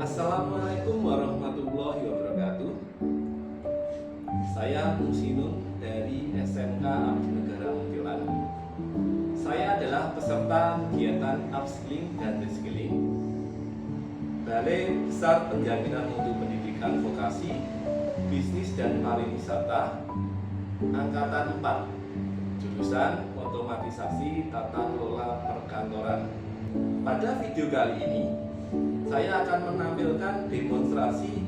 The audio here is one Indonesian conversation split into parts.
Assalamualaikum warahmatullahi wabarakatuh. Saya Musinun dari SMK Abdi Negara Muntilan. Saya adalah peserta kegiatan upskilling dan reskilling Balai Besar Penjaminan Mutu Pendidikan Vokasi, Bisnis dan Pariwisata Angkatan 4, jurusan Otomatisasi Tata Kelola Perkantoran. Pada video kali ini, saya akan menampilkan demonstrasi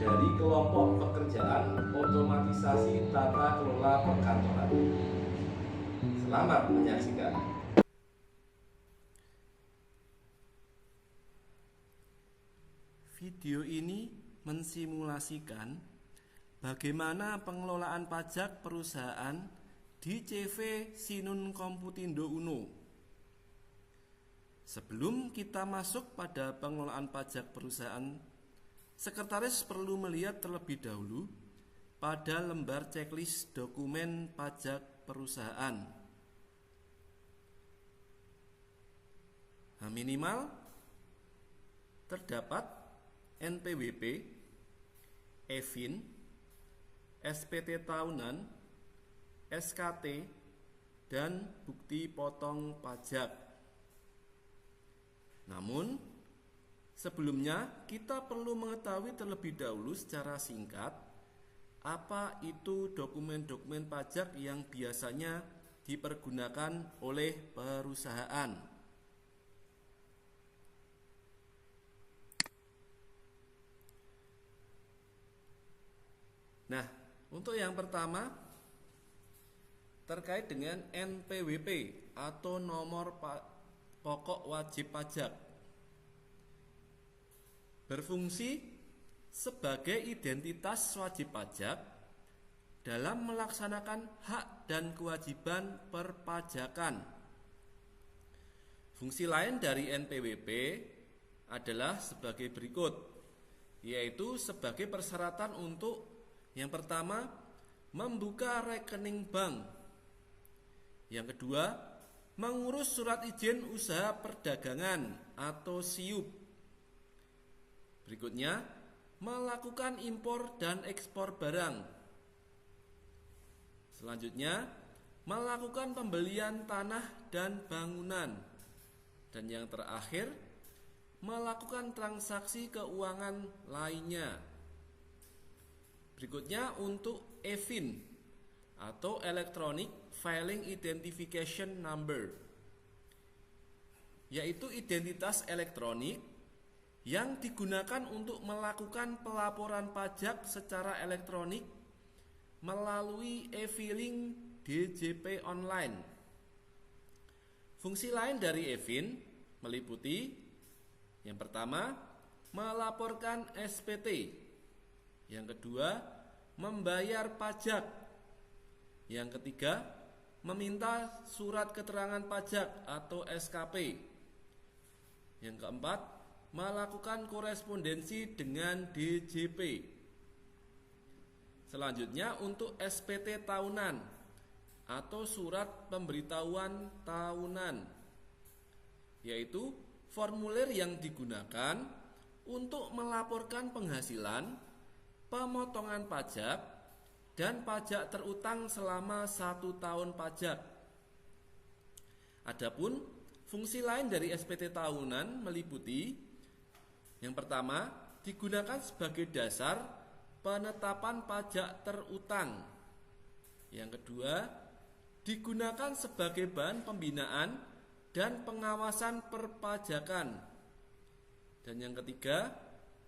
dari kelompok pekerjaan otomatisasi tata kelola perkantoran. Selamat menyaksikan. Video ini mensimulasikan bagaimana pengelolaan pajak perusahaan di CV Sinun Komputindo Uno. Sebelum kita masuk pada pengelolaan pajak perusahaan, sekretaris perlu melihat terlebih dahulu pada lembar checklist dokumen pajak perusahaan. Minimal terdapat NPWP, EVIN, SPT tahunan, SKT, dan bukti potong pajak. Namun, sebelumnya kita perlu mengetahui terlebih dahulu secara singkat apa itu dokumen-dokumen pajak yang biasanya dipergunakan oleh perusahaan. Nah, untuk yang pertama terkait dengan NPWP atau nomor pokok wajib pajak, berfungsi sebagai identitas wajib pajak dalam melaksanakan hak dan kewajiban perpajakan. Fungsi lain dari NPWP adalah sebagai berikut, yaitu sebagai persyaratan untuk yang pertama, membuka rekening bank. Yang kedua, mengurus surat izin usaha perdagangan atau SIUP. Berikutnya, melakukan impor dan ekspor barang. Selanjutnya, melakukan pembelian tanah dan bangunan. Dan yang terakhir, melakukan transaksi keuangan lainnya. Berikutnya untuk EVIN atau Electronic Filing Identification Number, yaitu identitas elektronik yang digunakan untuk melakukan pelaporan pajak secara elektronik melalui e-filing DJP online. Fungsi lain dari EVIN meliputi yang pertama, melaporkan SPT. Yang kedua, membayar pajak. Yang ketiga, meminta surat keterangan pajak atau SKP. Yang keempat, melakukan korespondensi dengan DJP. Selanjutnya untuk SPT tahunan atau surat pemberitahuan tahunan, yaitu formulir yang digunakan untuk melaporkan penghasilan, pemotongan pajak, dan pajak terutang selama 1 tahun pajak. Adapun fungsi lain dari SPT tahunan meliputi yang pertama, digunakan sebagai dasar penetapan pajak terutang. Yang kedua, digunakan sebagai bahan pembinaan dan pengawasan perpajakan. Dan yang ketiga,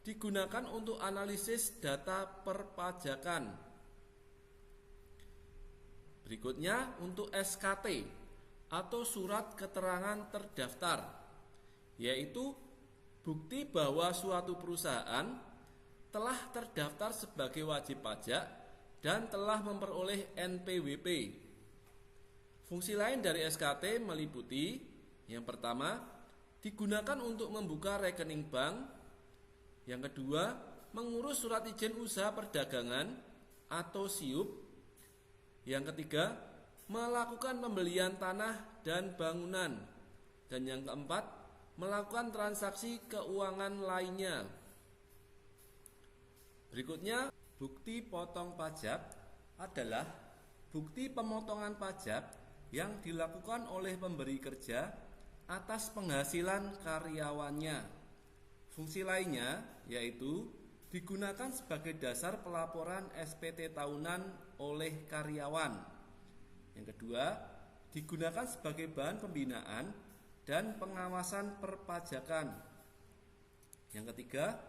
digunakan untuk analisis data perpajakan. Berikutnya untuk SKT atau surat keterangan terdaftar, yaitu bukti bahwa suatu perusahaan telah terdaftar sebagai wajib pajak dan telah memperoleh NPWP. Fungsi lain dari SKT meliputi yang pertama, digunakan untuk membuka rekening bank. Yang kedua, mengurus surat izin usaha perdagangan atau SIUP. Yang ketiga, melakukan pembelian tanah dan bangunan. Dan yang keempat, melakukan transaksi keuangan lainnya. Berikutnya, bukti potong pajak adalah bukti pemotongan pajak yang dilakukan oleh pemberi kerja atas penghasilan karyawannya. Fungsi lainnya yaitu digunakan sebagai dasar pelaporan SPT tahunan oleh karyawan. Yang kedua, digunakan sebagai bahan pembinaan dan pengawasan perpajakan. Yang ketiga,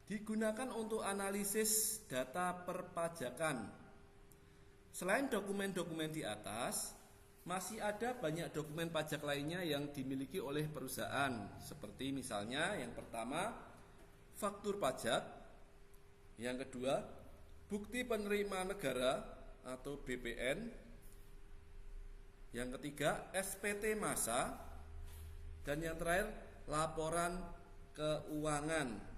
digunakan untuk analisis data perpajakan. Selain dokumen-dokumen di atas, masih ada banyak dokumen pajak lainnya yang dimiliki oleh perusahaan. Seperti misalnya yang pertama, faktur pajak. Yang kedua, bukti penerima negara atau BPN. Yang ketiga, SPT massa. Dan yang terakhir, laporan keuangan.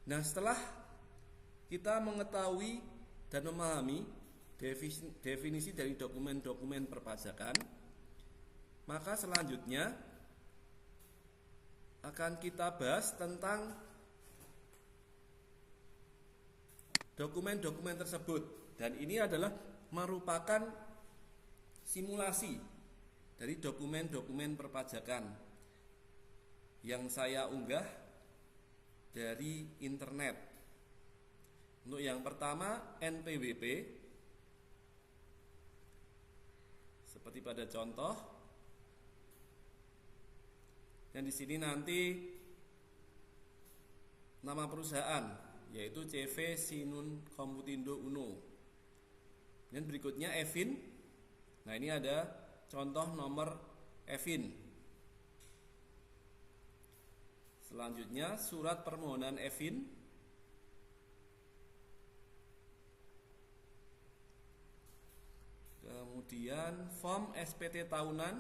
Nah, setelah kita mengetahui dan memahami definisi dari dokumen-dokumen perpajakan, maka selanjutnya akan kita bahas tentang dokumen-dokumen tersebut. Dan ini adalah merupakan simulasi dari dokumen-dokumen perpajakan yang saya unggah dari internet. Untuk yang pertama, NPWP. Seperti pada contoh. Dan di sini nanti nama perusahaan yaitu CV Sinun Komputindo Uno. Dan berikutnya Evin. Nah, ini ada contoh nomor Evin. Selanjutnya surat permohonan Evin. Kemudian form SPT tahunan.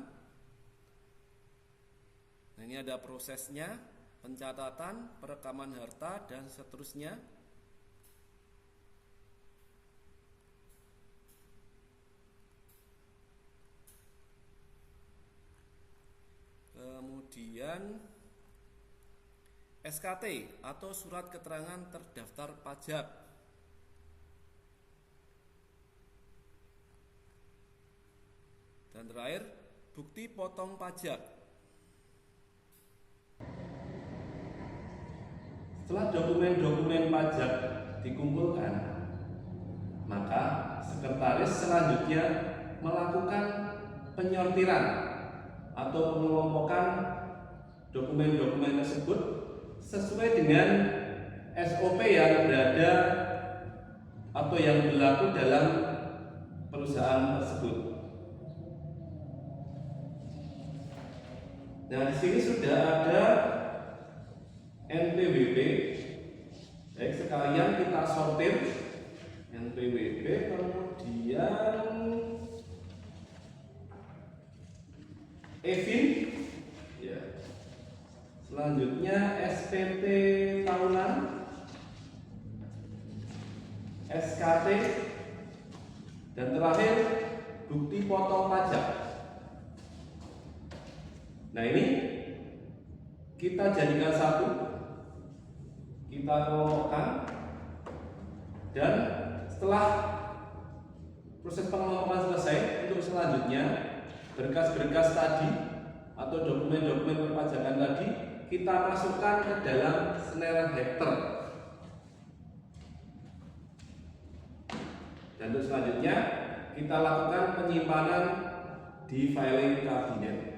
Nah, ini ada prosesnya, pencatatan, perekaman harta dan seterusnya. Kemudian SKT atau surat keterangan terdaftar pajak. Dan terakhir, bukti potong pajak. Setelah dokumen-dokumen pajak dikumpulkan, maka sekretaris selanjutnya melakukan penyortiran atau pengelompokan dokumen-dokumen tersebut sesuai dengan SOP yang berada atau yang berlaku dalam perusahaan tersebut. Nah, di sini sudah ada NPWP. Baik, sekalian kita sortir NPWP, kemudian Evin, ya. Selanjutnya SPT tahunan, SKT, dan terakhir bukti potong pajak. Nah, ini kita jadikan satu, kita kelompokkan, dan setelah proses pengelompokan selesai, untuk selanjutnya berkas-berkas tadi atau dokumen-dokumen perpajakan tadi kita masukkan ke dalam snare hektar. Dan untuk selanjutnya kita lakukan penyimpanan di filing cabinet.